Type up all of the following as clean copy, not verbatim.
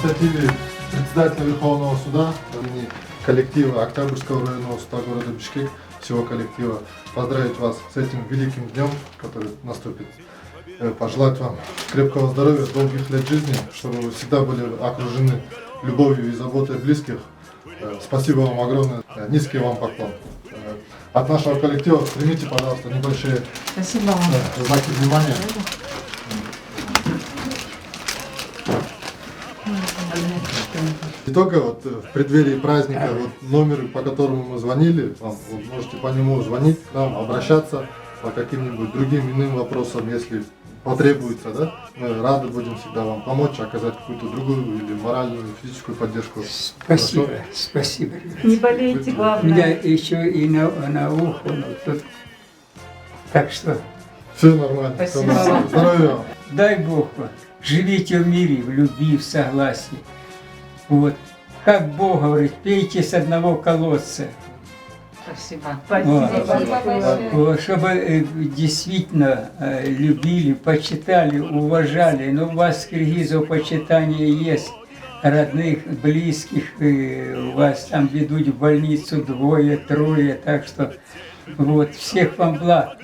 инициативе председателя Верховного суда, коллектива Октябрьского районного суда города Бишкек, всего коллектива, поздравить вас с этим великим днем, который наступит. Пожелать вам крепкого здоровья, долгих лет жизни, чтобы вы всегда были окружены любовью и заботой близких. Спасибо вам огромное, низкий вам поклон. От нашего коллектива примите, пожалуйста, небольшие знаки внимания. Не только вот в преддверии праздника, вот номер, по которому мы звонили, вам, вы можете по нему звонить к нам, обращаться по каким-нибудь другим иным вопросам, если потребуется, да? Мы рады будем всегда вам помочь, оказать какую-то другую или моральную, физическую поддержку. Спасибо, Хорошо? спасибо, ребят. Не болейте, главное. У меня еще и на ухо, тут. Так что Все нормально, все Спасибо нормально. вам. Здоровья вам. дай Бог вам, живите в мире, в любви, в согласии. Вот. Как Бог говорит, пейте с одного колодца. Спасибо. Вот, чтобы действительно любили, почитали, уважали. Но у вас, киргизов, почитание есть. Родных, близких, у вас там ведут в больницу двое, трое. Так что вот, всех вам благ.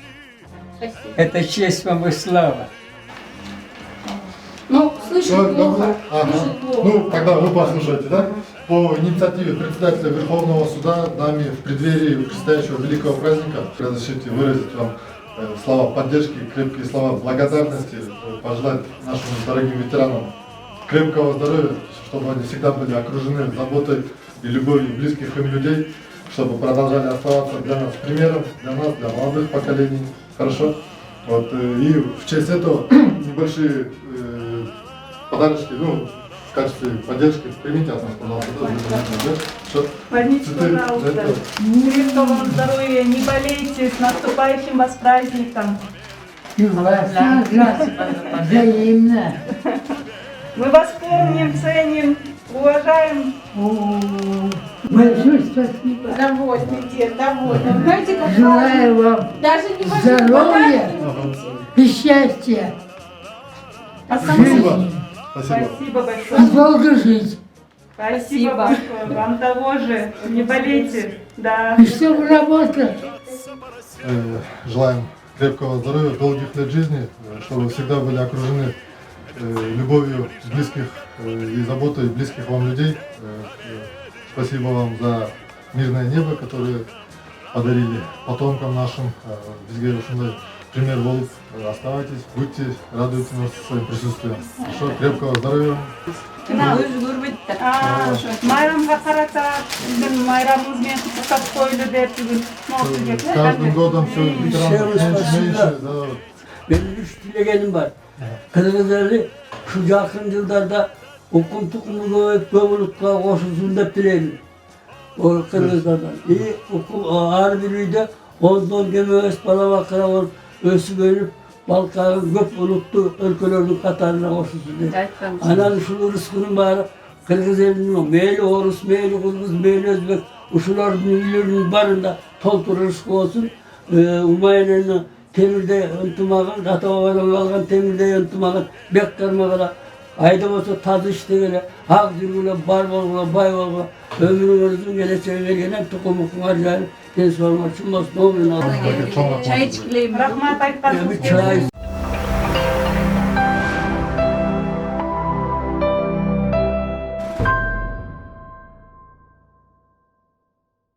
Это честь вам и слава. Ну, слышит плохо. Ну, тогда вы послушайте, да? По инициативе председателя Верховного суда нами в преддверии предстоящего великого праздника разрешите выразить вам слова поддержки, крепкие слова благодарности, пожелать нашим дорогим ветеранам крепкого здоровья, чтобы они всегда были окружены заботой и любовью близких им людей, чтобы продолжали оставаться для нас примером, для нас, для молодых поколений. Хорошо? Вот, и в честь этого небольшие подарочки, ну, в качестве поддержки примите от нас, пожалуйста. Возьмите, пожалуйста. Крепкого вам здоровья, не болейте, с наступающим вас праздником. Взаимно. Мы вас помним, ценим, уважаем. Большое спасибо. Довольный дед, довольный. Знаете, как Желаю вам даже не здоровья и счастья. Спасибо. Спасибо. Спасибо И большое. долго жить. Спасибо большое. Вам того же. Не болейте. Да. И чтобы работать. Желаем крепкого здоровья, долгих лет жизни, чтобы вы всегда были окружены любовью близких и заботой близких вам людей. Спасибо вам за мирное небо, которое подарили потомкам нашим. Бізге ушундай пример болып, оставайтесь, будьте, радуйте нас своим присутствием. Хорошо, крепкого здоровья. Майрамға қарата біздің майрамымызбен құттықтап қойды деп бүгін. С каждым годом все ветеранов меньше. Benim 3 dileğim var. Kırgızları şu yakın yıllarda okul tukumu ve kömürlükle koşulsun da dileğim. O Kırgızlardan. İyi okul ağır biriydi. Ondan gemeğiz bana bakıra ösü bölüp Balkan'ın göp unuttu ülkelerinin katarına koşulsun diye. Anan şu rızkının bari Kırgız elinin meyli Orus, meyli Kırgız, meyli Özbek uşuların üllerinin barında toltur rızkı olsun. Umayyenin temirde yöntümağın, Atababay'dan algan temirde yöntümağın, bek karmağına, ayda olsa tazı işte gele, hak zirgüle, bar bolgula, bay bolgula, ömrün ölüsün geleceğine gelen tukumukun harcayın, genç olmak için olsun, ne olur. Çay içkileyin. Рахмат айтқаныңыз Bir çay